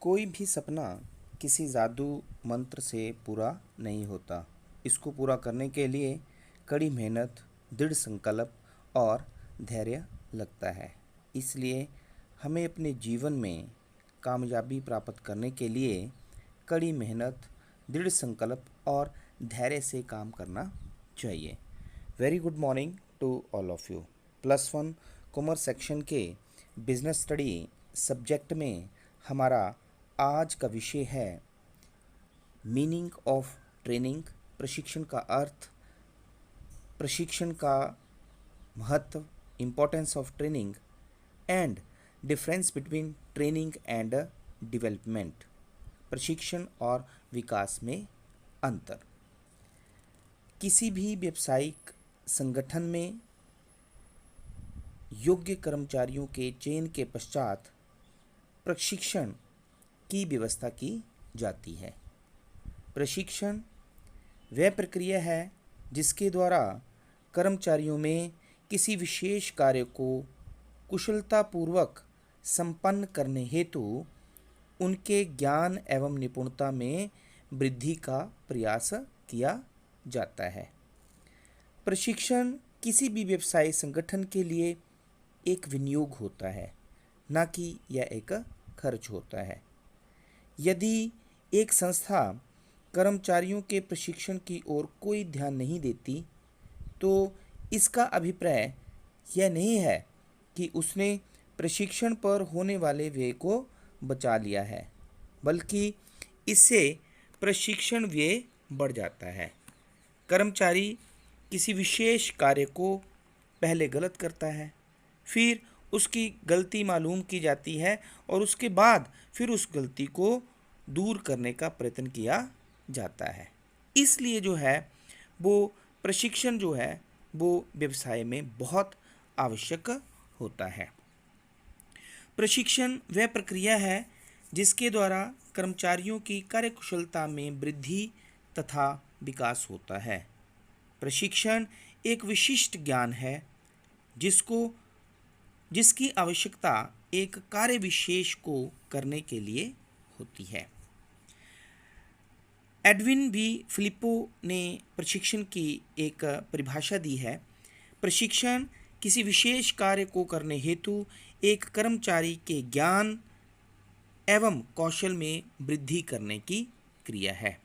कोई भी सपना किसी जादू मंत्र से पूरा नहीं होता। इसको पूरा करने के लिए कड़ी मेहनत, दृढ़ संकल्प और धैर्य लगता है। इसलिए हमें अपने जीवन में कामयाबी प्राप्त करने के लिए कड़ी मेहनत, दृढ़ संकल्प और धैर्य से काम करना चाहिए। Very good morning to all of you. +1 commerce section के बिजनेस स्टडी सब्जेक्ट में हमारा आज का विषय है मीनिंग ऑफ ट्रेनिंग, प्रशिक्षण का अर्थ, प्रशिक्षण का महत्व, importance of training and difference between training and development, प्रशिक्षण और विकास में अंतर। किसी भी व्यावसायिक संगठन में योग्य कर्मचारियों के चयन के पश्चात प्रशिक्षण की व्यवस्था की जाती है। प्रशिक्षण वह प्रक्रिया है जिसके द्वारा कर्मचारियों में किसी विशेष कार्य को कुशलतापूर्वक संपन्न करने हेतु उनके ज्ञान एवं निपुणता में वृद्धि का प्रयास किया जाता है। प्रशिक्षण किसी भी व्यवसाय संगठन के लिए एक विनियोग होता है, न कि यह एक खर्च होता है। यदि एक संस्था कर्मचारियों के प्रशिक्षण की ओर कोई ध्यान नहीं देती, तो इसका अभिप्राय यह नहीं है कि उसने प्रशिक्षण पर होने वाले व्यय को बचा लिया है, बल्कि इससे प्रशिक्षण व्यय बढ़ जाता है। कर्मचारी किसी विशेष कार्य को पहले गलत करता है, फिर उसकी गलती मालूम की जाती है और उसके बाद फिर उस गलती को दूर करने का प्रयत्न किया जाता है। इसलिए जो है वो प्रशिक्षण जो है वो व्यवसाय में बहुत आवश्यक होता है। प्रशिक्षण वह प्रक्रिया है जिसके द्वारा कर्मचारियों की कार्यकुशलता में वृद्धि तथा विकास होता है। प्रशिक्षण एक विशिष्ट ज्ञान है जिसकी आवश्यकता एक कार्य विशेष को करने के लिए होती है। एडविन बी फिलिप्पो ने प्रशिक्षण की एक परिभाषा दी है। प्रशिक्षण किसी विशेष कार्य को करने हेतु एक कर्मचारी के ज्ञान एवं कौशल में वृद्धि करने की क्रिया है।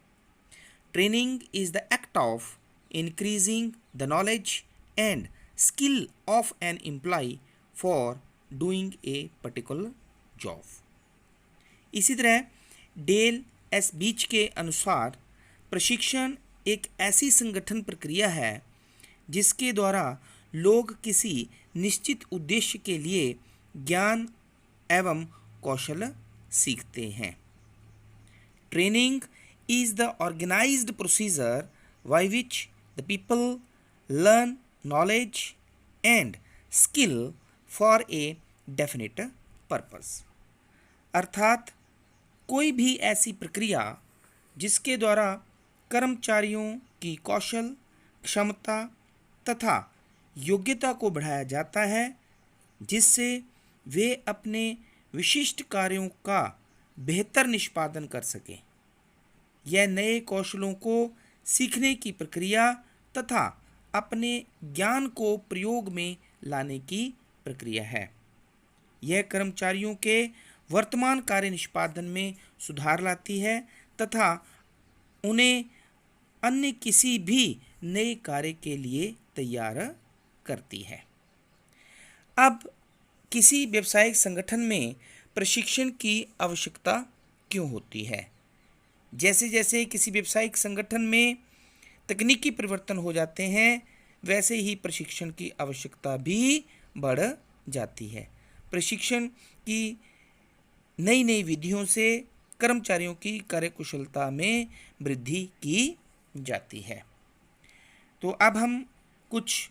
Training is the act of increasing the knowledge and skill of an employ for doing a particular job. इसी तरह डेल एस बीच के अनुसार प्रशिक्षण एक ऐसी संगठन प्रक्रिया है जिसके द्वारा लोग किसी निश्चित उद्देश्य के लिए ज्ञान एवं कौशल सीखते हैं। Training is the organized procedure by which the people learn knowledge and skill for a definite purpose। अर्थात कोई भी ऐसी प्रक्रिया जिसके द्वारा कर्मचारियों की कौशल, क्षमता तथा योग्यता को बढ़ाया जाता है, जिससे वे अपने विशिष्ट कार्यों का बेहतर निष्पादन कर सकें। यह नए कौशलों को सीखने की प्रक्रिया तथा अपने ज्ञान को प्रयोग में लाने की प्रक्रिया है। यह कर्मचारियों के वर्तमान कार्य निष्पादन में सुधार लाती है तथा उन्हें अन्य किसी भी नए कार्य के लिए तैयार करती है। अब किसी व्यावसायिक संगठन में प्रशिक्षण की आवश्यकता क्यों होती है? जैसे जैसे किसी व्यावसायिक संगठन में तकनीकी परिवर्तन हो जाते हैं, वैसे ही प्रशिक्षण की आवश्यकता भी बढ़ जाती है। प्रशिक्षण की नई नई विधियों से कर्मचारियों की कार्यकुशलता में वृद्धि की जाती है। तो अब हम कुछ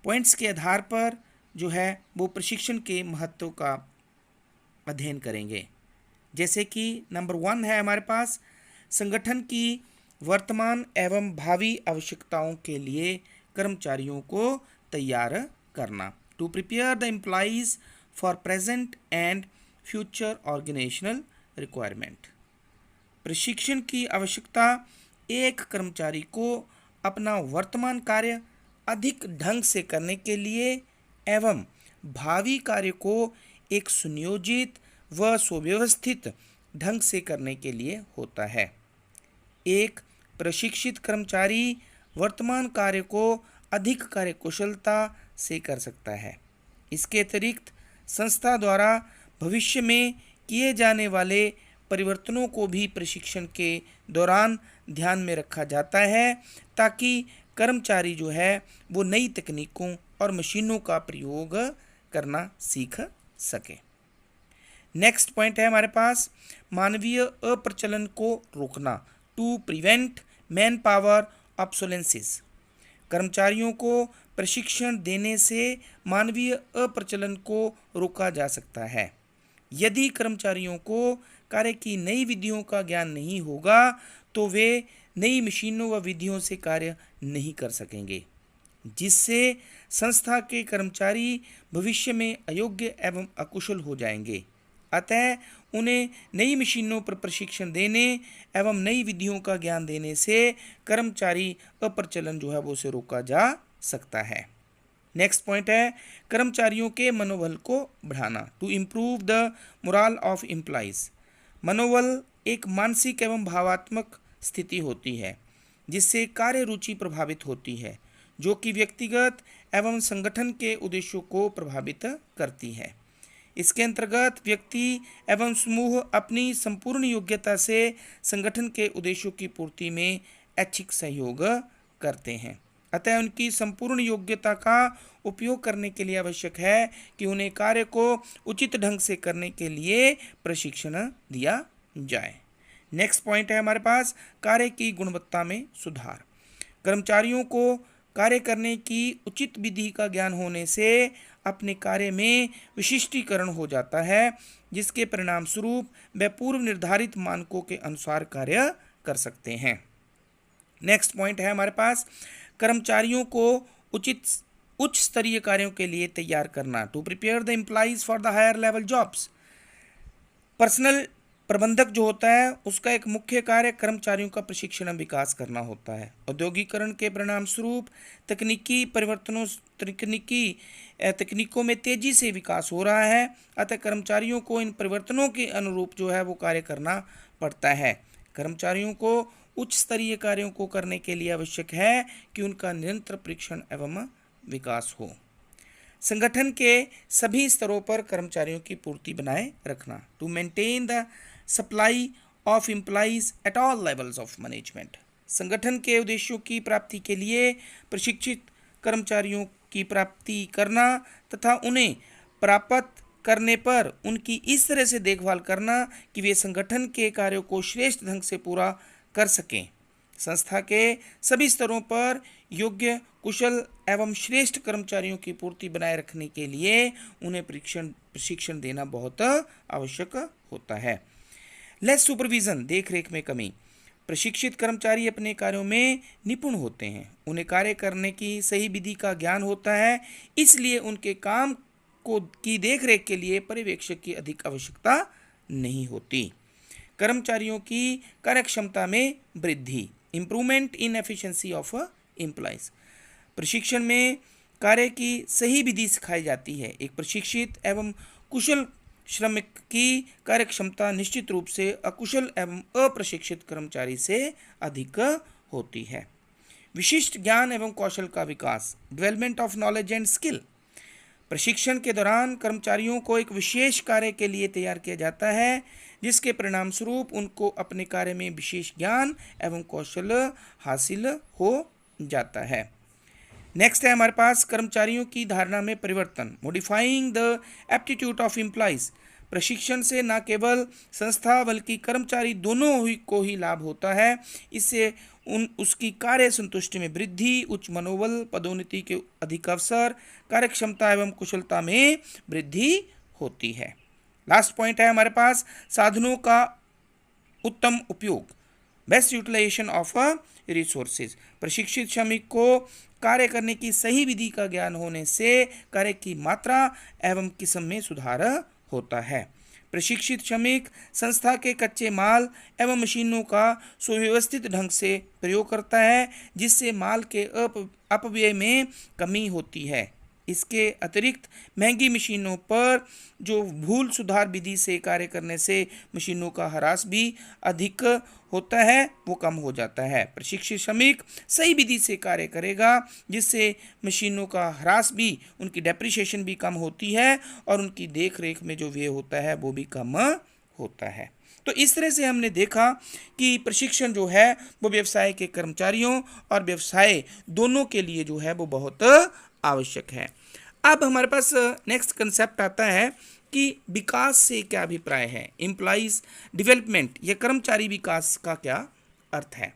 पॉइंट्स के आधार पर जो है वो प्रशिक्षण के महत्व का अध्ययन करेंगे। जैसे कि नंबर 1 है हमारे पास संगठन की वर्तमान एवं भावी आवश्यकताओं के लिए कर्मचारियों को तैयार करना। To prepare the employees for present and future organisational requirement. प्रशिक्षण की आवश्यकता एक कर्मचारी को अपना वर्तमान कार्य अधिक ढंग से करने के लिए एवं भावी कार्य को एक सुनियोजित व सुव्यवस्थित ढंग से करने के लिए होता है। एक प्रशिक्षित कर्मचारी वर्तमान कार्य को अधिक कार्यकुशलता से कर सकता है। इसके अतिरिक्त संस्था द्वारा भविष्य में किए जाने वाले परिवर्तनों को भी प्रशिक्षण के दौरान ध्यान में रखा जाता है, ताकि कर्मचारी जो है वो नई तकनीकों और मशीनों का प्रयोग करना सीख सके। नेक्स्ट पॉइंट है हमारे पास मानवीय अप्रचलन को रोकना, टू प्रिवेंट मैन पावर ऑब्सोलेंसिस। कर्मचारियों को प्रशिक्षण देने से मानवीय अप्रचलन को रोका जा सकता है। यदि कर्मचारियों को कार्य की नई विधियों का ज्ञान नहीं होगा तो वे नई मशीनों व विधियों से कार्य नहीं कर सकेंगे, जिससे संस्था के कर्मचारी भविष्य में अयोग्य एवं अकुशल हो जाएंगे। अतः उन्हें नई मशीनों पर प्रशिक्षण देने एवं नई विधियों का ज्ञान देने से कर्मचारी अप्रचलन जो है वो उसे रोका जा सकता है। नेक्स्ट पॉइंट है कर्मचारियों के मनोबल को बढ़ाना, to improve the morale of employees. मनोबल एक मानसिक एवं भावात्मक स्थिति होती है जिससे कार्य रुचि प्रभावित होती है, जो कि व्यक्तिगत एवं संगठन के उद्देश्यों को प्रभावित करती है। इसके अंतर्गत व्यक्ति एवं समूह अपनी संपूर्ण योग्यता से संगठन के उद्देश्यों की पूर्ति में ऐच्छिक सहयोग करते हैं। अतः उनकी संपूर्ण योग्यता का उपयोग करने के लिए आवश्यक है कि उन्हें कार्य को उचित ढंग से करने के लिए प्रशिक्षण दिया जाए। नेक्स्ट पॉइंट है हमारे पास कार्य की गुणवत्ता में सुधार। कर्मचारियों को कार्य करने की उचित विधि का ज्ञान होने से अपने कार्य में विशिष्टीकरण हो जाता है, जिसके परिणाम स्वरूप वे पूर्व निर्धारित मानकों के अनुसार कार्य कर सकते हैं। नेक्स्ट पॉइंट है हमारे पास कर्मचारियों को उच्च स्तरीय कार्यों के लिए तैयार करना, to prepare the employees for the higher level jobs. Personnel प्रबंधक जो होता है उसका एक मुख्य कार्य कर्मचारियों का प्रशिक्षण एवं विकास करना होता है। औद्योगिकरण के परिणाम स्वरूप तकनीकी परिवर्तनों तकनीकों में तेजी से विकास हो रहा है, अतः कर्मचारियों को इन परिवर्तनों के अनुरूप जो है वो कार्य करना पड़ता है। कर्मचारियों को उच्च स्तरीय कार्यों को करने के लिए आवश्यक है कि उनका निरंतर परीक्षण एवं विकास हो। संगठन के सभी स्तरों पर कर्मचारियों की पूर्ति बनाए रखना, to maintain the supply of employees at all levels of management. संगठन के उद्देश्यों की प्राप्ति के लिए प्रशिक्षित कर्मचारियों की प्राप्ति करना तथा उन्हें प्राप्त करने पर उनकी इस तरह से देखभाल करना कि वे संगठन के कार्यों को श्रेष्ठ ढंग से पूरा कर सकें। संस्था के सभी स्तरों पर योग्य, कुशल एवं श्रेष्ठ कर्मचारियों की पूर्ति बनाए रखने के लिए उन्हें प्रशिक्षण देना बहुत आवश्यक होता है। लेस सुपरविजन, देख रेख में कमी। प्रशिक्षित कर्मचारी अपने कार्यों में निपुण होते हैं, उन्हें कार्य करने की सही विधि का ज्ञान होता है, इसलिए उनके काम की देख रेख के लिए पर्यवेक्षक की अधिक आवश्यकता नहीं होती। कर्मचारियों की कार्यक्षमता में वृद्धि, improvement in efficiency of employees. प्रशिक्षण में कार्य की सही विधि सिखाई जाती है। एक प्रशिक्षित एवं कुशल श्रमिक की कार्यक्षमता निश्चित रूप से अकुशल एवं अप्रशिक्षित कर्मचारी से अधिक होती है। विशिष्ट ज्ञान एवं कौशल का विकास, development of knowledge and skill. प्रशिक्षण के दौरान कर्मचारियों को एक विशेष कार्य के लिए तैयार किया जाता है, जिसके परिणाम स्वरूप उनको अपने कार्य में विशेष ज्ञान एवं कौशल हासिल हो जाता है। नेक्स्ट है हमारे पास कर्मचारियों की धारणा में परिवर्तन, modifying the aptitude of employees. प्रशिक्षण से न केवल संस्था बल्कि कर्मचारी दोनों को ही लाभ होता है। इससे उसकी कार्य संतुष्टि में वृद्धि, उच्च मनोबल, पदोन्नति के अधिक अवसर, कार्यक्षमता एवं कुशलता में वृद्धि होती है। लास्ट पॉइंट है हमारे पास साधनों का उत्तम उपयोग, बेस्ट यूटिलाइजेशन ऑफ रिसोर्सेज। प्रशिक्षित श्रमिक को कार्य करने की सही विधि का ज्ञान होने से कार्य की मात्रा एवं किस्म में सुधार होता है। प्रशिक्षित श्रमिक संस्था के कच्चे माल एवं मशीनों का सुव्यवस्थित ढंग से प्रयोग करता है, जिससे माल के अपव्यय में कमी होती है। इसके अतिरिक्त महंगी मशीनों पर जो भूल सुधार विधि से कार्य करने से मशीनों का ह्रास भी अधिक होता है, वो कम हो जाता है। प्रशिक्षित श्रमिक सही विधि से कार्य करेगा, जिससे मशीनों का ह्रास भी, उनकी डेप्रिसिएशन भी कम होती है और उनकी देख रेख में जो व्यय होता है वो भी कम होता है। तो इस तरह से हमने देखा कि प्रशिक्षण जो है वो व्यवसाय के कर्मचारियों और व्यवसाय दोनों के लिए जो है वो बहुत आवश्यक है। अब हमारे पास नेक्स्ट कंसेप्ट आता है कि विकास से क्या अभिप्राय है। एम्प्लॉइज डेवलपमेंट या कर्मचारी विकास का क्या अर्थ है।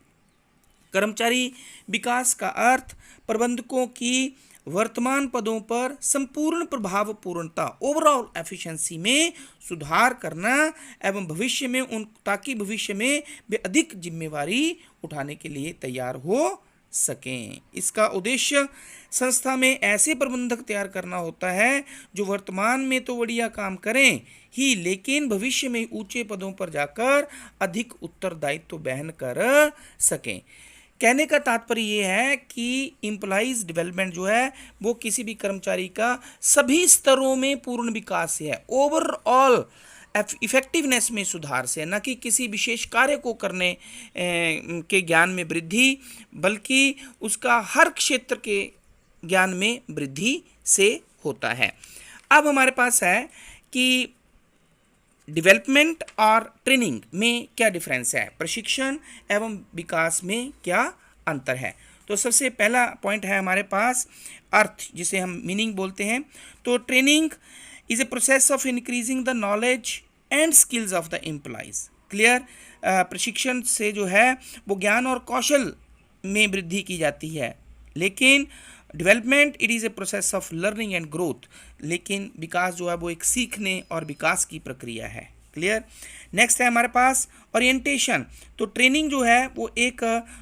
कर्मचारी विकास का अर्थ प्रबंधकों की वर्तमान पदों पर संपूर्ण प्रभावपूर्णता, ओवरऑल एफिशिएंसी में सुधार करना एवं भविष्य में ताकि भविष्य में वे अधिक जिम्मेवारी उठाने के लिए तैयार हो सकें। इसका उद्देश्य संस्था में ऐसे प्रबंधक तैयार करना होता है जो वर्तमान में तो बढ़िया काम करें ही, लेकिन भविष्य में ऊंचे पदों पर जाकर अधिक उत्तरदायित्व वहन कर सकें। कहने का तात्पर्य ये है कि एम्प्लॉइज डेवलपमेंट जो है वो किसी भी कर्मचारी का सभी स्तरों में पूर्ण विकास है, ओवरऑल इफेक्टिवनेस में सुधार से, न कि किसी विशेष कार्य को करने के ज्ञान में वृद्धि, बल्कि उसका हर क्षेत्र के ज्ञान में वृद्धि से होता है। अब हमारे पास है कि डेवलपमेंट और ट्रेनिंग में क्या डिफरेंस है, प्रशिक्षण एवं विकास में क्या अंतर है। तो सबसे पहला पॉइंट है हमारे पास अर्थ, जिसे हम मीनिंग बोलते हैं। तो training is a process of increasing the knowledge and skills of the employees. Clear, प्रशिक्षण से जो है वो ज्ञान और कौशल में वृद्धि की जाती है, लेकिन development it is a process of learning and growth, लेकिन विकास जो है वो एक सीखने और विकास की प्रक्रिया है। क्लियर। नेक्स्ट है हमारे पास ओरिएंटेशन। तो ट्रेनिंग जो है वो एक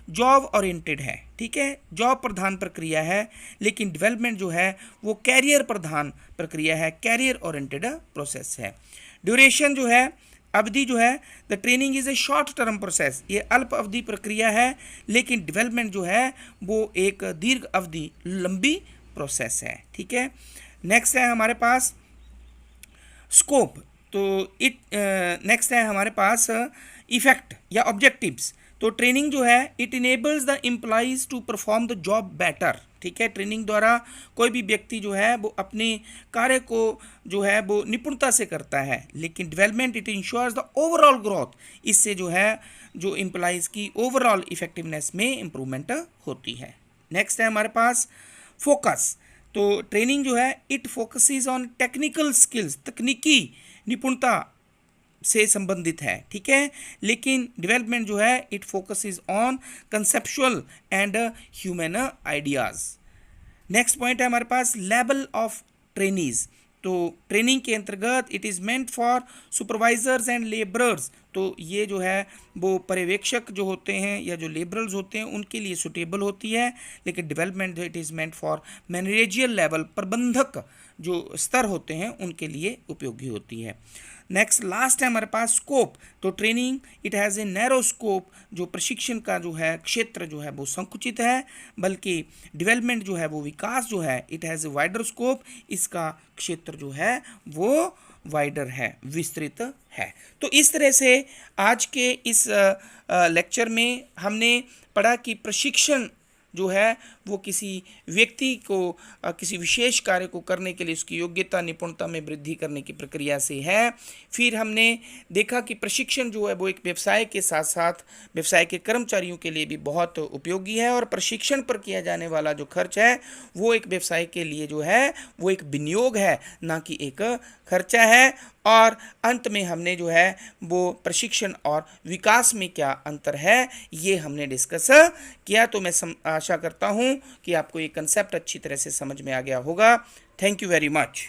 जॉब ओरिएंटेड है, ठीक है, जॉब प्रधान प्रक्रिया है, लेकिन डेवलपमेंट जो है वो कैरियर प्रधान प्रक्रिया है, कैरियर ओरिएंटेड प्रोसेस है। ड्यूरेशन जो है, अवधि जो है, the training is a short term process, ये अल्प अवधि प्रक्रिया है, लेकिन डेवलपमेंट जो है वो एक दीर्घ अवधि लंबी प्रोसेस है। ठीक है। नेक्स्ट है हमारे पास स्कोप। तो नेक्स्ट है हमारे पास इफेक्ट या ऑब्जेक्टिव्स। तो ट्रेनिंग जो है it enables the employees to perform the job better. ठीक है, ट्रेनिंग द्वारा कोई भी व्यक्ति जो है वो अपने कार्य को जो है वो निपुणता से करता है, लेकिन development it ensures the overall growth, इससे जो है जो एम्प्लॉइज की ओवरऑल इफेक्टिवनेस में इम्प्रूवमेंट होती है। नेक्स्ट है हमारे पास फोकस। तो ट्रेनिंग जो है it focuses on technical skills, तकनीकी निपुणता से संबंधित है। ठीक है, लेकिन डेवलपमेंट जो है it focuses on conceptual and human ideas. Next point है हमारे पास लेवल ऑफ ट्रेनीज। तो ट्रेनिंग के अंतर्गत it is meant for supervisors and labourers. तो ये जो है वो पर्यवेक्षक जो होते हैं या जो लेबरर्स होते हैं उनके लिए सुटेबल होती है, लेकिन development it is meant for managerial level, प्रबंधक जो स्तर होते हैं उनके लिए उपयोगी होती है। नेक्स्ट लास्ट है हमारे पास स्कोप। तो training it has a narrow scope, जो प्रशिक्षण का जो है क्षेत्र जो है वो संकुचित है, बल्कि डेवलपमेंट जो है वो विकास जो है it has a wider scope, इसका क्षेत्र जो है वो वाइडर है, विस्तृत है। तो इस तरह से आज के इस लेक्चर में हमने पढ़ा कि प्रशिक्षण जो है वो किसी व्यक्ति को किसी विशेष कार्य को करने के लिए उसकी योग्यता निपुणता में वृद्धि करने की प्रक्रिया से है। फिर हमने देखा कि प्रशिक्षण जो है वो एक व्यवसाय के साथ साथ व्यवसाय के कर्मचारियों के लिए भी बहुत उपयोगी है, और प्रशिक्षण पर किया जाने वाला जो खर्च है वो एक व्यवसाय के लिए जो है वो एक विनियोग है, ना कि एक खर्चा है। और अंत में हमने जो है वो प्रशिक्षण और विकास में क्या अंतर है ये हमने डिस्कस किया। तो मैं आशा करता हूँ कि आपको ये कंसेप्ट अच्छी तरह से समझ में आ गया होगा। Thank you very much.